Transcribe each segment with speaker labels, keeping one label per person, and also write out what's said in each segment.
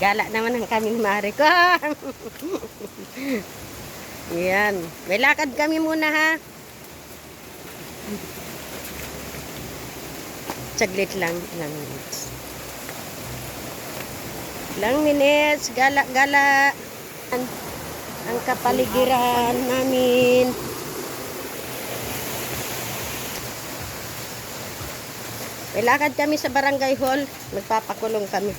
Speaker 1: Gala naman ang kami ni Mare ko. Yan. May lakad kami muna ha. Saglit lang. Ilang minutes. Ilang minutes. Gala, gala. Ang kapaligiran namin. May lakad kami sa barangay hall. Magpapakulong kami.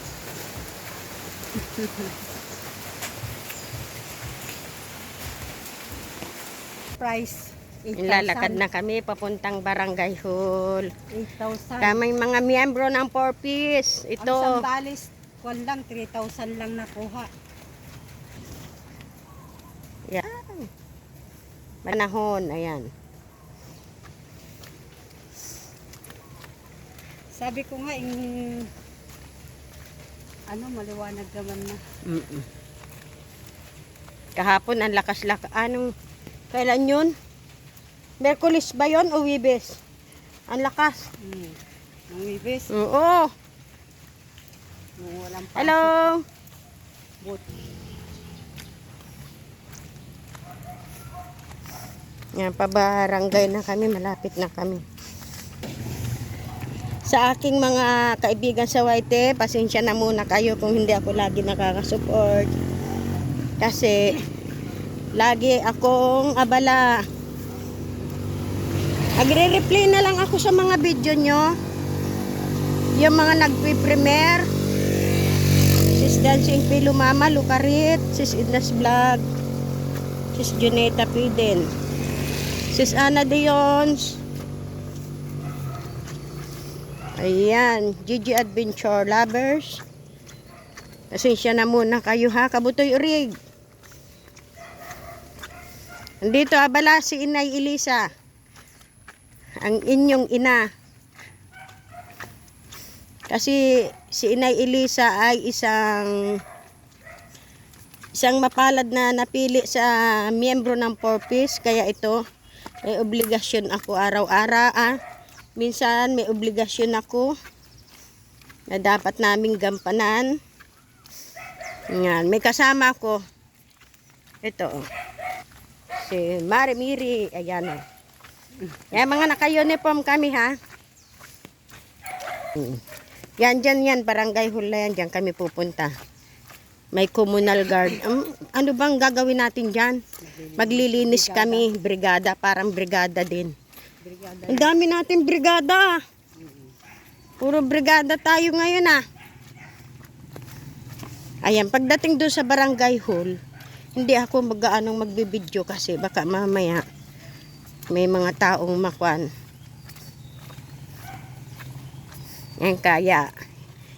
Speaker 2: Price. 8,000.
Speaker 1: Lalakad na kami papuntang barangay hall.
Speaker 2: 8,000.
Speaker 1: Kaming mga miyembro ng 4Ps.
Speaker 2: Ang
Speaker 1: Ito.
Speaker 2: Sambales, kwan lang, 3,000 lang nakuha.
Speaker 1: Yan. Manahon. Ayan.
Speaker 2: Sabi ko nga, maliwanag naman na.
Speaker 1: Kahapon ang lakas-lakas. Kailan yun? Merkulis ba yun o Wibes? Ang lakas.
Speaker 2: Ang Wibes,
Speaker 1: Oo.
Speaker 2: walang pasok.
Speaker 1: Hello. Yan, pabarangay na kami. Malapit na kami. Sa aking mga kaibigan sa YT, pasensya na muna kayo kung hindi ako lagi nakakasupport. Kasi, lagi akong abala. Agre-replay na lang ako sa mga video nyo. Yung mga nagpe-premiere. Sis Dancing Pilo Mama, Lucarit, Sis Idnas Vlog, Sis Juneta Piden, Sis Ana Dions. Ayan, Gigi Adventure Lovers. Pasensya na muna kayo ha, Kabutoy Urig. Andito abala si Inay Elisa, ang inyong ina. Kasi si Inay Elisa ay isang mapalad na napili sa miyembro ng 4Ps. Kaya ito, may obligasyon ako araw-araw. Minsan may obligasyon ako na dapat naming gampanan. Yan, may kasama ko. Ito, si Mari Miri. Ayan o. Yan, mga naka-uniform kami ha. Yan, dyan, barangay hall yan. Dyan kami pupunta. May communal guard. Ano bang gagawin natin dyan? Maglilinis kami, brigada. Parang brigada din. Ang dami natin brigada. Puro brigada tayo ngayon ah. Ayan, pagdating doon sa barangay hall, hindi ako mag-aanong magbibideo kasi baka mamaya may mga taong makwan. Yan, kaya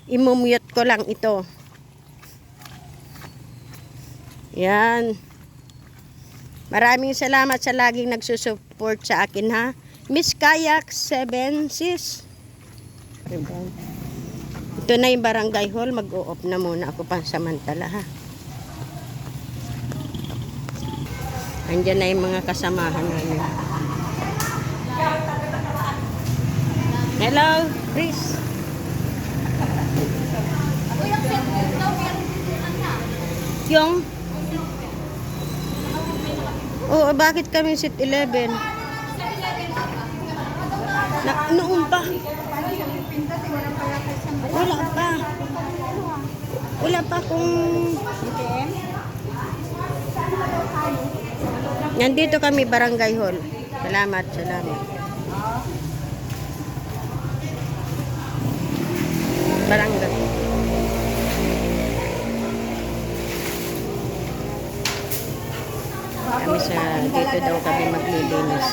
Speaker 1: imumute ko lang ito. Yan. Maraming salamat sa laging nagsusupport sa akin ha. Miss Kayak 7 sis. Ito na yung barangay hall. Mag-o-off na muna ako pansamantala ha. Andiyan na yung mga kasamahan namin. Hello, Chris. Yung oo, bakit kami seat 11? Noon pa. Wala pa kung nandito kami barangay hall. Salamat. Barangay. Dito daw kami maglilinis.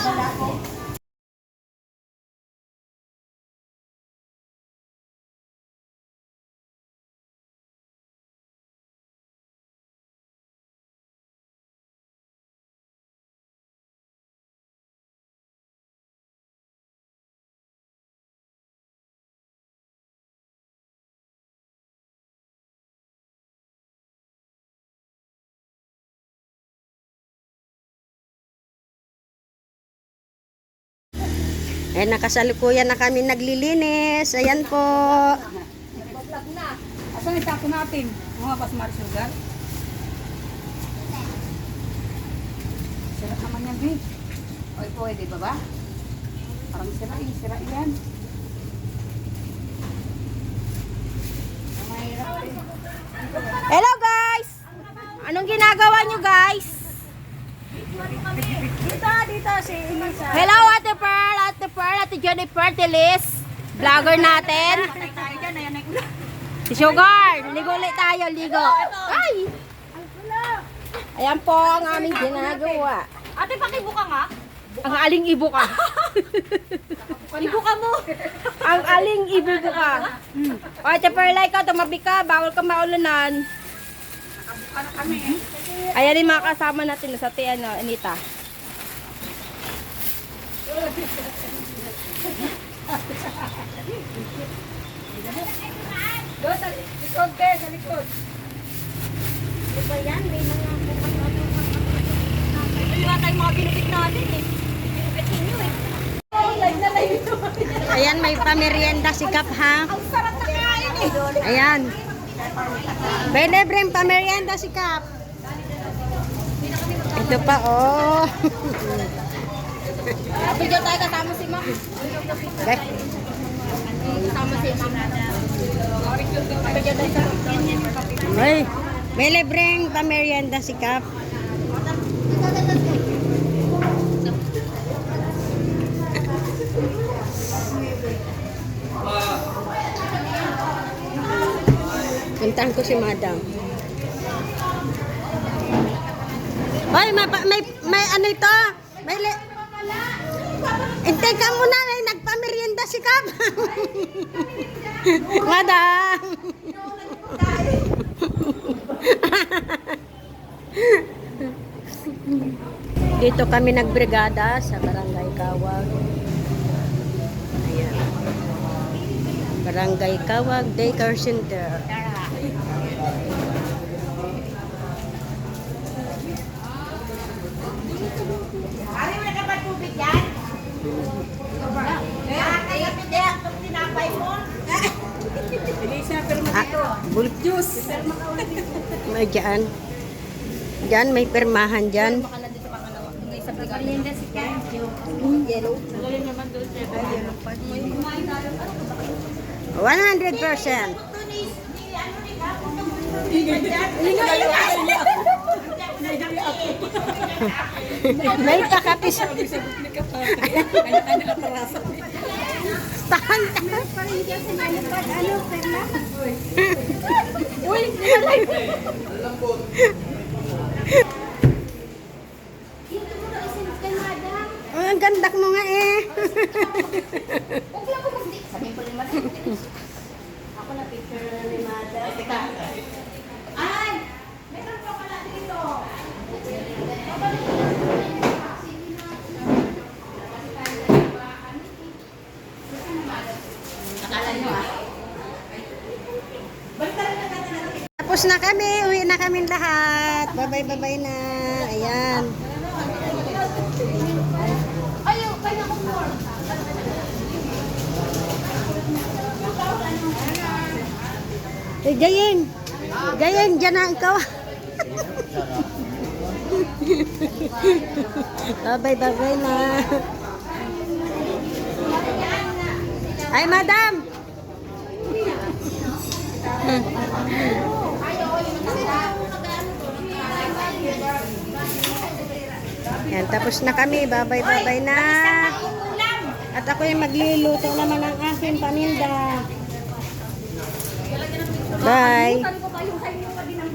Speaker 1: Nakasalukuyan na kami naglilinis. Ayan po.
Speaker 2: Asan yung tapo natin? Mga basmar sugar. Sira naman yan, babe. O, pwede ba ba? Parang sira yan. Mahirap eh.
Speaker 1: Hello guys! Anong ginagawa nyo guys?
Speaker 2: Dito, si Elisa.
Speaker 1: Hello Ate Pearl, Ate Jennifer, Tilis. Vlogger natin.
Speaker 2: Tayo dyan, ayan ay
Speaker 1: Si Sugar, ligo ulit tayo, ligo. Ay! Ayan po ang aming ginagawa.
Speaker 2: Ate, pakibuka nga.
Speaker 1: Ang aling ibo ka.
Speaker 2: Pakibuka mo.
Speaker 1: Ang aling ibo ka. O Ate Pearl, ikaw, tumabi ka, bawal ka maulanan.
Speaker 2: Ano kami eh?
Speaker 1: Ayan yung mga kasama natin sa Tiano, Anita.
Speaker 2: Doon, sa likod kayo, sa likod.
Speaker 1: Di ba yan? May mga
Speaker 2: Wala tayong mga binibig natin eh. Binibig ninyo eh.
Speaker 1: Ayan, may pamerienda si Kap ha.
Speaker 2: Ang sarap na kain eh.
Speaker 1: Ayan. May libreng pamerienda si Kap. Ito pa, oh.
Speaker 2: Video tayo kasama si Mac.
Speaker 1: Okay.
Speaker 2: Kasama si Mac. Video tayo sa
Speaker 1: May libreng pamerienda si Kap. Puntahan ko si Madam. Hoy, may ano ito? Hintay ka muna, may nagpamerienda si Kap. Madam. Dito kami nagbrigada sa Barangay Kawag. Ayan. Barangay Kawag Daycare Center.
Speaker 2: Ari, wala ka ba tubig yan? Kaya pidya, itong tinapay mo. Elisa, pero
Speaker 1: Bulk juice. May dyan. Dyan, may permahan dyan.
Speaker 2: may isa pa Linda si Ken. Yellow. Magaling naman doon siya. Yellow pa.
Speaker 1: 100%. May kakapis. Tahan ka.
Speaker 2: Uy,
Speaker 1: Oh, ang gandak mo nga eh.
Speaker 2: ako na picture na ni Mada. Ay! Meron pa pala dito. Akala nyo ah.
Speaker 1: Tapos na kami. Uwi na kami lahat. Bye-bye na. Ayan.
Speaker 2: Ayaw, kaya ko po.
Speaker 1: Eh, Gayeng. Gayeng, dyan na ikaw. Bye-bye na. Ay, madam. Yan, tapos na kami. Bye-bye na. At ako yung magluluto naman ng aking paninda. Bye.
Speaker 2: Ko pa yung kayo pa din ang